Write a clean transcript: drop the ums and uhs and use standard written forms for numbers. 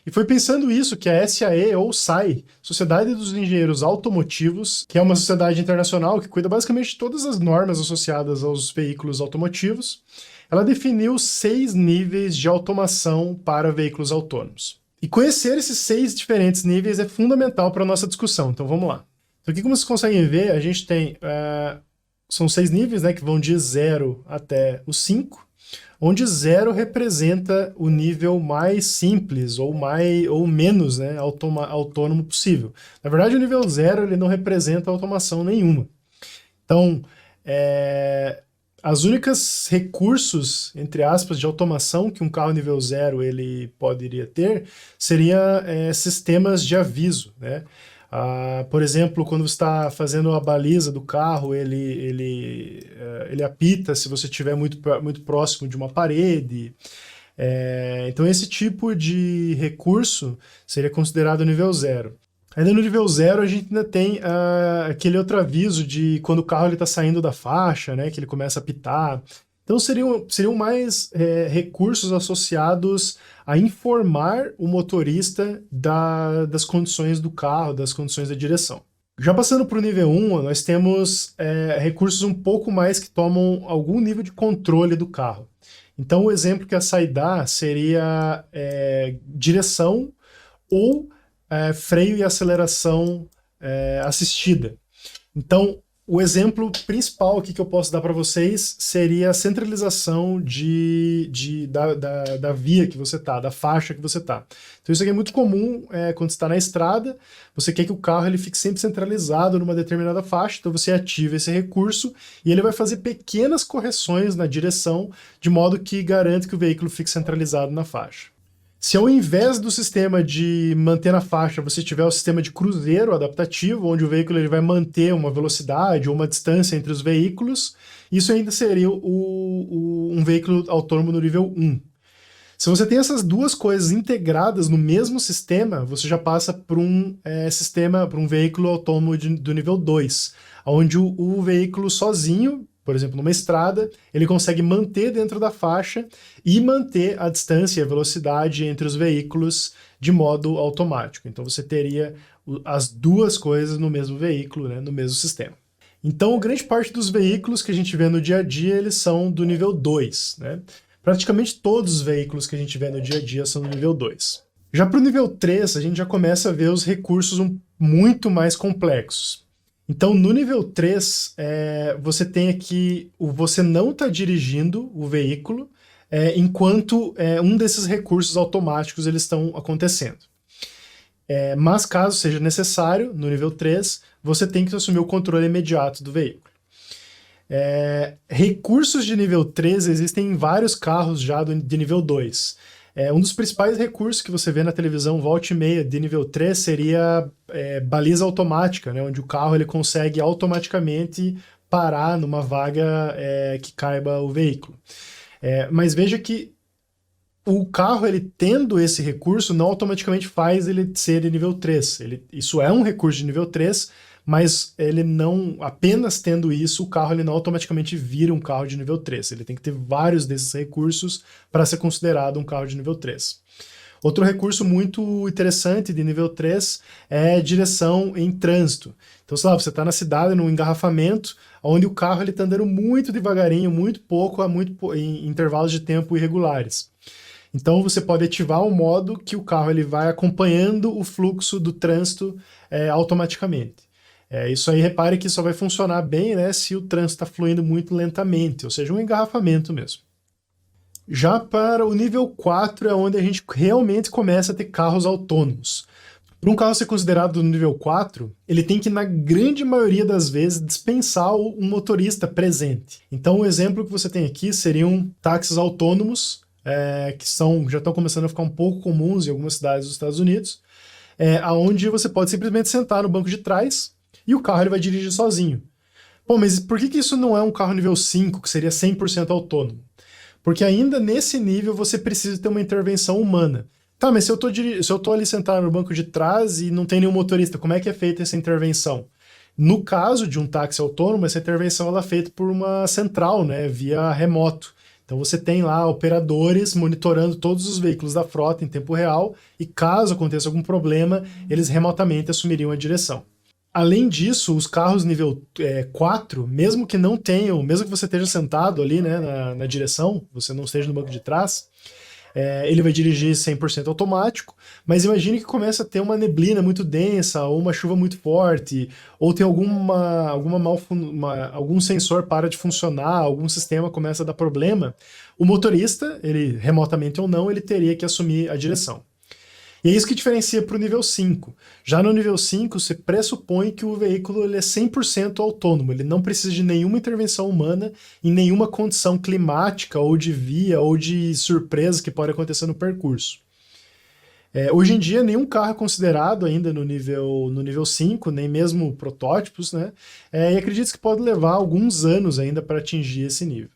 E foi pensando isso que a SAE, ou SAI, Sociedade dos Engenheiros Automotivos, que é uma sociedade internacional que cuida basicamente de todas as normas associadas aos veículos automotivos, ela definiu 6 níveis de automação para veículos autônomos. E conhecer esses 6 diferentes níveis é fundamental para a nossa discussão, então vamos lá. Então aqui, como vocês conseguem ver, a gente tem... são 6 níveis, né, que vão de 0 até o 5, onde 0 representa o nível mais simples ou menos, né, autônomo possível. Na verdade, o nível 0 ele não representa automação nenhuma. Então, as únicas recursos, entre aspas, de automação que um carro nível 0 ele poderia ter seria sistemas de aviso, né? Por exemplo, quando você está fazendo a baliza do carro, ele apita se você estiver muito próximo de uma parede. Então esse tipo de recurso seria considerado nível 0. Ainda no nível 0 a gente ainda tem aquele outro aviso de quando o carro está saindo da faixa, né, que ele começa a apitar. Então seriam mais recursos associados a informar o motorista das condições do carro, das condições da direção. Já passando para o nível 1, nós temos recursos um pouco mais que tomam algum nível de controle do carro. Então o exemplo que a SAI dá seria direção ou freio e aceleração assistida. Então, o exemplo principal aqui que eu posso dar para vocês seria a centralização da via que você está, da faixa que você está. Então isso aqui é muito comum quando você está na estrada, você quer que o carro ele fique sempre centralizado numa determinada faixa, então você ativa esse recurso e ele vai fazer pequenas correções na direção, de modo que garante que o veículo fique centralizado na faixa. Se ao invés do sistema de manter na faixa, você tiver o sistema de cruzeiro adaptativo, onde o veículo ele vai manter uma velocidade ou uma distância entre os veículos, isso ainda seria um veículo autônomo no nível 1. Se você tem essas duas coisas integradas no mesmo sistema, você já passa para um veículo autônomo do nível 2, onde o veículo sozinho, por exemplo, numa estrada, ele consegue manter dentro da faixa e manter a distância e a velocidade entre os veículos de modo automático. Então você teria as duas coisas no mesmo veículo, né, no mesmo sistema. Então, grande parte dos veículos que a gente vê no dia a dia, eles são do nível 2, né? Praticamente todos os veículos que a gente vê no dia a dia são do nível 2. Já para o nível 3, a gente já começa a ver os recursos muito mais complexos. Então, no nível 3, você tem aqui, você não está dirigindo o veículo enquanto um desses recursos automáticos eles estão acontecendo. Mas caso seja necessário, no nível 3, você tem que assumir o controle imediato do veículo. Recursos de nível 3 existem em vários carros já de nível 2. Um dos principais recursos que você vê na televisão volta e meia de nível 3 seria baliza automática, né, onde o carro ele consegue automaticamente parar numa vaga que caiba o veículo. Mas veja que o carro ele tendo esse recurso não automaticamente faz ele ser de nível 3. Isso é um recurso de nível 3, mas ele não, apenas tendo isso, o carro ele não automaticamente vira um carro de nível 3. Ele tem que ter vários desses recursos para ser considerado um carro de nível 3. Outro recurso muito interessante de nível 3 é direção em trânsito. Então, sei lá, você está na cidade, num engarrafamento, onde o carro está andando muito devagarinho, muito pouco, em intervalos de tempo irregulares. Então você pode ativar um modo que o carro ele vai acompanhando o fluxo do trânsito automaticamente. Isso aí, repare que só vai funcionar bem, né, se o trânsito está fluindo muito lentamente, ou seja, um engarrafamento mesmo. Já para o nível 4 é onde a gente realmente começa a ter carros autônomos. Para um carro ser considerado no nível 4, ele tem que, na grande maioria das vezes, dispensar um motorista presente. Então o exemplo que você tem aqui seriam táxis autônomos, que já estão começando a ficar um pouco comuns em algumas cidades dos Estados Unidos, onde você pode simplesmente sentar no banco de trás e o carro ele vai dirigir sozinho. Bom, mas por que isso não é um carro nível 5, que seria 100% autônomo? Porque ainda nesse nível você precisa ter uma intervenção humana. Tá, mas se eu tô ali sentado no banco de trás e não tem nenhum motorista, como é que é feita essa intervenção? No caso de um táxi autônomo, essa intervenção ela é feita por uma central, né, via remoto. Então você tem lá operadores monitorando todos os veículos da frota em tempo real e caso aconteça algum problema, eles remotamente assumiriam a direção. Além disso, os carros nível 4, mesmo que não tenham, mesmo que você esteja sentado ali, né, na direção, você não esteja no banco de trás, ele vai dirigir 100% automático, mas imagine que começa a ter uma neblina muito densa, ou uma chuva muito forte, ou tem algum sensor para de funcionar, algum sistema começa a dar problema, o motorista, ele remotamente ou não, ele teria que assumir a direção. E é isso que diferencia para o nível 5. Já no nível 5, você pressupõe que o veículo ele é 100% autônomo, ele não precisa de nenhuma intervenção humana em nenhuma condição climática, ou de via, ou de surpresa que pode acontecer no percurso. Hoje em dia, nenhum carro é considerado ainda no nível 5, nem mesmo protótipos, né? E acredito que pode levar alguns anos ainda para atingir esse nível.